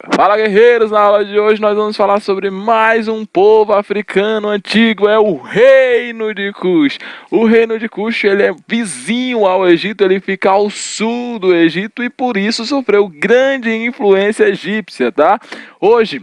Fala, guerreiros! Na aula de hoje nós vamos falar sobre mais um povo africano antigo, é o Reino de Cush. O Reino de Cush, ele é vizinho ao Egito, ele fica ao sul do Egito e por isso sofreu grande influência egípcia, tá? Hoje,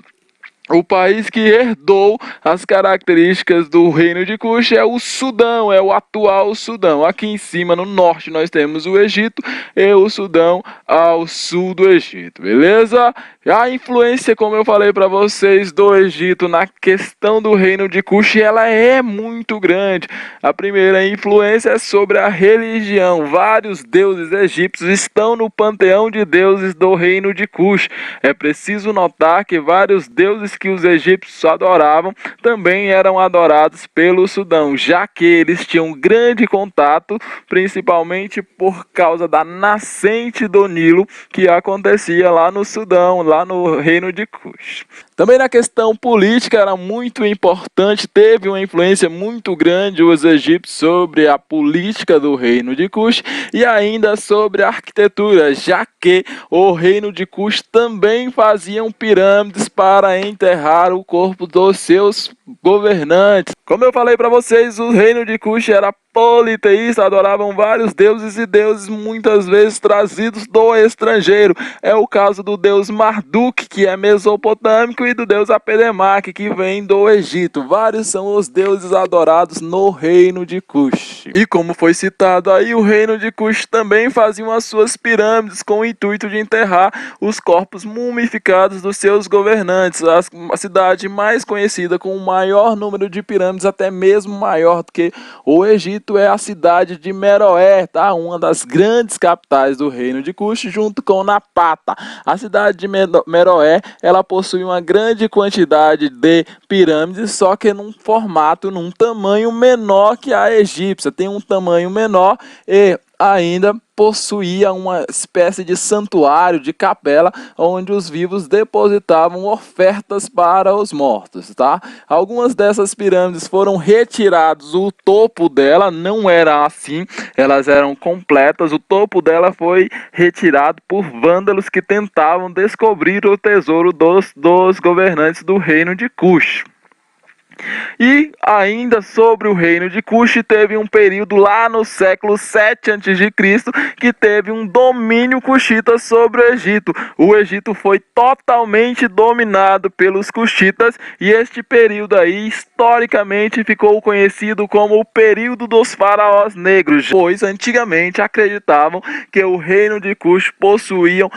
o país que herdou as características do Reino de Cush é o Sudão, é o atual Sudão. Aqui em cima, no norte, nós temos o Egito e o Sudão ao sul do Egito, beleza? A influência, como eu falei para vocês, do Egito na questão do Reino de Cush, ela é muito grande. A primeira influência é sobre a religião. Vários deuses egípcios estão no panteão de deuses do Reino de Cush. É preciso notar que vários deuses que os egípcios adoravam também eram adorados pelo Sudão, já que eles tinham grande contato, principalmente por causa da nascente do Nilo que acontecia lá no Sudão, lá no Reino de Cush. Também na questão política era muito importante, teve uma influência muito grande os egípcios sobre a política do Reino de Cush e ainda sobre a arquitetura, já que o Reino de Cush também faziam pirâmides para enterrar o corpo dos seus governantes. Como eu falei para vocês, o Reino de Cush era politeísta, adoravam vários deuses e deuses muitas vezes trazidos do estrangeiro. É o caso do deus Marduk, que é mesopotâmico, e do deus Apedemaque, que vem do Egito. Vários são os deuses adorados no Reino de Cush. E como foi citado aí, o Reino de Cush também faziam as suas pirâmides com o intuito de enterrar os corpos mumificados dos seus governantes. A cidade mais conhecida com o maior número de pirâmides, até mesmo maior do que o Egito, é a cidade de Meroé, tá? Uma das grandes capitais do Reino de Cush, junto com Napata. A cidade de Meroé, ela possui uma grande quantidade de pirâmides, só que num formato, num tamanho menor que a egípcia. Tem um tamanho menor e ainda possuía uma espécie de santuário, de capela, onde os vivos depositavam ofertas para os mortos, tá? Algumas dessas pirâmides foram retiradas, o topo dela não era assim, elas eram completas, o topo dela foi retirado por vândalos que tentavam descobrir o tesouro dos governantes do Reino de Cush. E ainda sobre o Reino de Cush, teve um período lá no século 7 a.C. que teve um domínio cuxita sobre o Egito. O Egito foi totalmente dominado pelos cuxitas e este período aí historicamente ficou conhecido como o período dos faraós negros, pois antigamente acreditavam que o Reino de Cush possuíam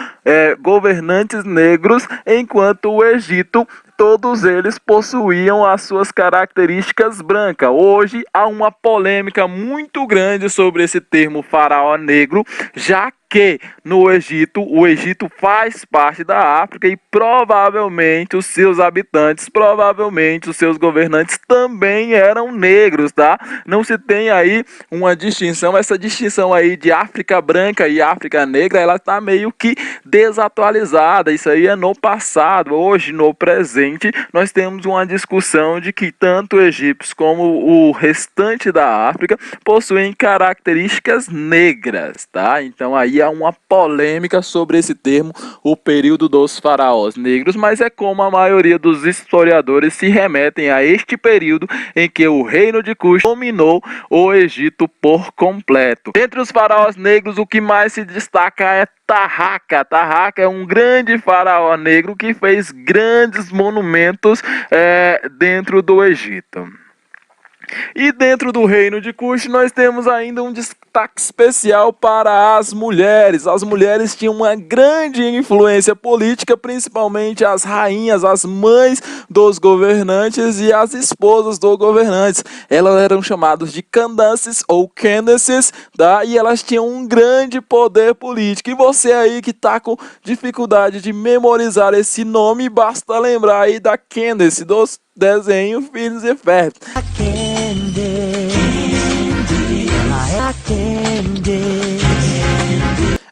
governantes negros, enquanto o Egito todos eles possuíam as suas características brancas. Hoje há uma polêmica muito grande sobre esse termo faraó negro, já que no Egito, o Egito faz parte da África e provavelmente os seus habitantes, provavelmente os seus governantes também eram negros, tá? Não se tem aí uma distinção, essa distinção aí de África branca e África negra, ela tá meio que desatualizada, isso aí é no passado. Hoje, no presente, nós temos uma discussão de que tanto egípcios como o restante da África possuem características negras, tá? Então aí há uma polêmica sobre esse termo, o período dos faraós negros, mas é como a maioria dos historiadores se remetem a este período em que o Reino de Cush dominou o Egito por completo. Entre os faraós negros, o que mais se destaca é Taharqa. Taharqa é um grande faraó negro que fez grandes monumentos dentro do Egito. E dentro do Reino de Cush nós temos ainda um destaque especial para as mulheres. As mulheres tinham uma grande influência política, principalmente as rainhas, as mães dos governantes e as esposas dos governantes. Elas eram chamadas de Candaces ou Candaces, tá? E elas tinham um grande poder político. E você aí que está com dificuldade de memorizar esse nome, basta lembrar aí da Candace, dos desenho Phineas e Ferb.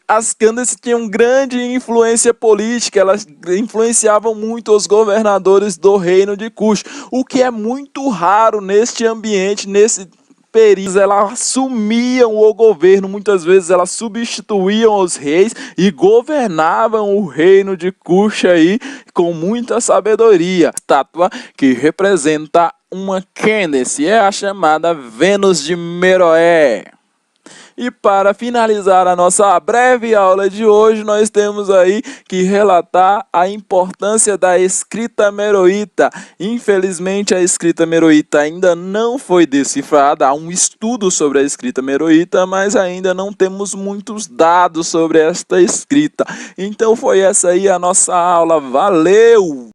As Candace tinham grande influência política, elas influenciavam muito os governadores do Reino de Cush, o que é muito raro neste ambiente, nesse peritas, elas assumiam o governo, muitas vezes elas substituíam os reis e governavam o reino de Kush aí com muita sabedoria. Estátua que representa uma Candace, é a chamada Vênus de Meroé. E para finalizar a nossa breve aula de hoje, nós temos aí que relatar a importância da escrita meroíta. Infelizmente, a escrita meroíta ainda não foi decifrada. Há um estudo sobre a escrita meroíta, mas ainda não temos muitos dados sobre esta escrita. Então foi essa aí a nossa aula. Valeu!